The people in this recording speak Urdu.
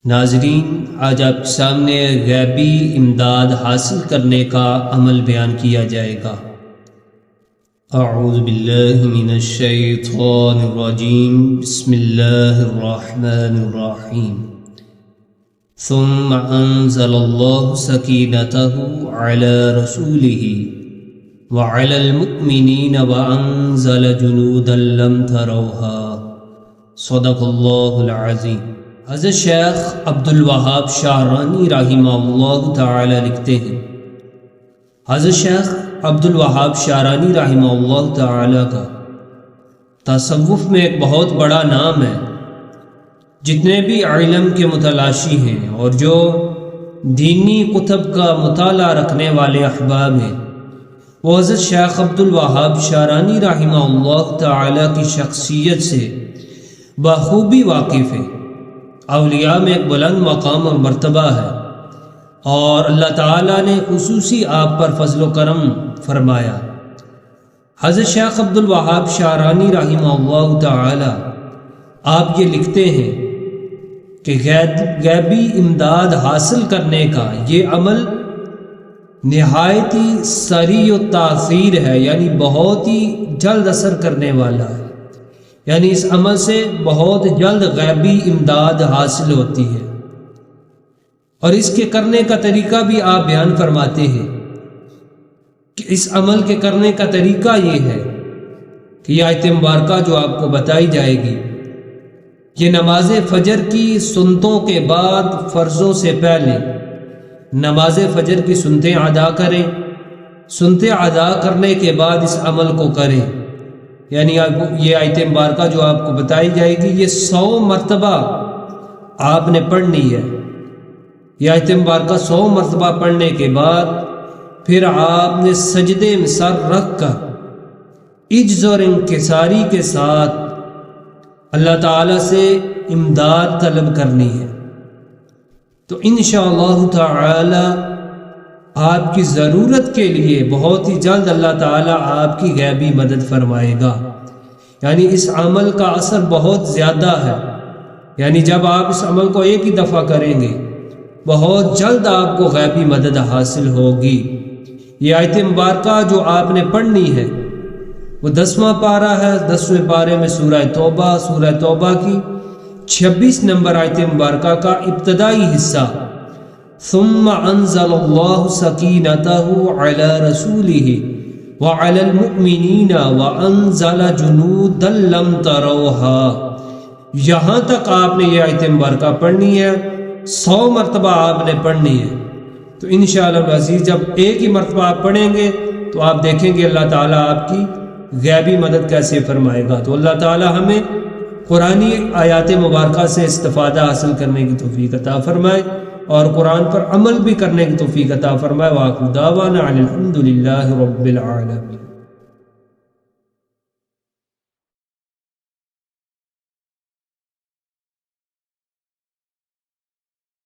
ناظرین، آج آپ کے سامنے غیبی امداد حاصل کرنے کا عمل بیان کیا جائے گا۔ اعوذ باللہ من الشیطان الرجیم، بسم اللہ الرحمن الرحیم۔ ثم انزل اللہ سکینتہ علی رسولہ وعلی المؤمنین وانزل جنودا لم تروها، صدق اللہ العظیم۔ حضرت شیخ عبدالوہاب شعرانی رحمہ اللہ تعالی لکھتے ہیں، حضرت شیخ عبدالوہاب شعرانی رحمہ اللہ تعالی کا تصوف میں ایک بہت بڑا نام ہے۔ جتنے بھی علم کے متلاشی ہیں اور جو دینی کتب کا مطالعہ رکھنے والے احباب ہیں، وہ حضرت شیخ عبدالوہاب شعرانی رحمہ اللہ تعالی کی شخصیت سے بخوبی واقف ہیں۔ اولیاء میں ایک بلند مقام اور مرتبہ ہے، اور اللہ تعالیٰ نے خصوصی آپ پر فضل و کرم فرمایا۔ حضرت شیخ عبدالوہاب شعرانی رحمہ اللہ تعالی آپ یہ لکھتے ہیں کہ غیبی امداد حاصل کرنے کا یہ عمل نہایت ہی سریع و تاثیر ہے، یعنی بہت ہی جلد اثر کرنے والا ہے، یعنی اس عمل سے بہت جلد غیبی امداد حاصل ہوتی ہے۔ اور اس کے کرنے کا طریقہ بھی آپ بیان فرماتے ہیں کہ اس عمل کے کرنے کا طریقہ یہ ہے کہ یہ آیت مبارکہ جو آپ کو بتائی جائے گی، یہ نماز فجر کی سنتوں کے بعد فرضوں سے پہلے نماز فجر کی سنتیں ادا کریں، سنتیں ادا کرنے کے بعد اس عمل کو کریں، یعنی یہ آیت مبارکہ جو آپ کو بتائی جائے گی یہ 100 مرتبہ آپ نے پڑھنی ہے۔ یہ آیت مبارکہ 100 مرتبہ پڑھنے کے بعد پھر آپ نے سجدے میں سر رکھ کر عجز اور انکساری کے ساتھ اللہ تعالیٰ سے امداد طلب کرنی ہے، تو انشاءاللہ تعالی آپ کی ضرورت کے لیے بہت ہی جلد اللہ تعالیٰ آپ کی غیبی مدد فرمائے گا۔ یعنی اس عمل کا اثر بہت زیادہ ہے، یعنی جب آپ اس عمل کو ایک ہی دفعہ کریں گے بہت جلد آپ کو غیبی مدد حاصل ہوگی۔ یہ آیت مبارکہ جو آپ نے پڑھنی ہے وہ 10واں پارہ ہے، 10ویں پارے میں سورہ توبہ کی 26 نمبر آیت مبارکہ کا ابتدائی حصہ، ثم انزل اللہ سکینتہ علی رسولہ وعلی المؤمنین وانزل جنودا لم تروها، یہاں تک آپ نے یہ آیت مبارکہ پڑھنی ہے، 100 مرتبہ آپ نے پڑھنی ہے۔ تو انشاءاللہ العزیز جب ایک ہی مرتبہ آپ پڑھیں گے تو آپ دیکھیں گے اللہ تعالیٰ آپ کی غیبی مدد کیسے فرمائے گا۔ تو اللہ تعالیٰ ہمیں قرآنی آیات مبارکہ سے استفادہ حاصل کرنے کی توفیق عطا فرمائے اور قرآن پر عمل بھی کرنے کی توفیق عطا فرمائے۔ وآخر دعوانا الحمد للہ رب العالمین۔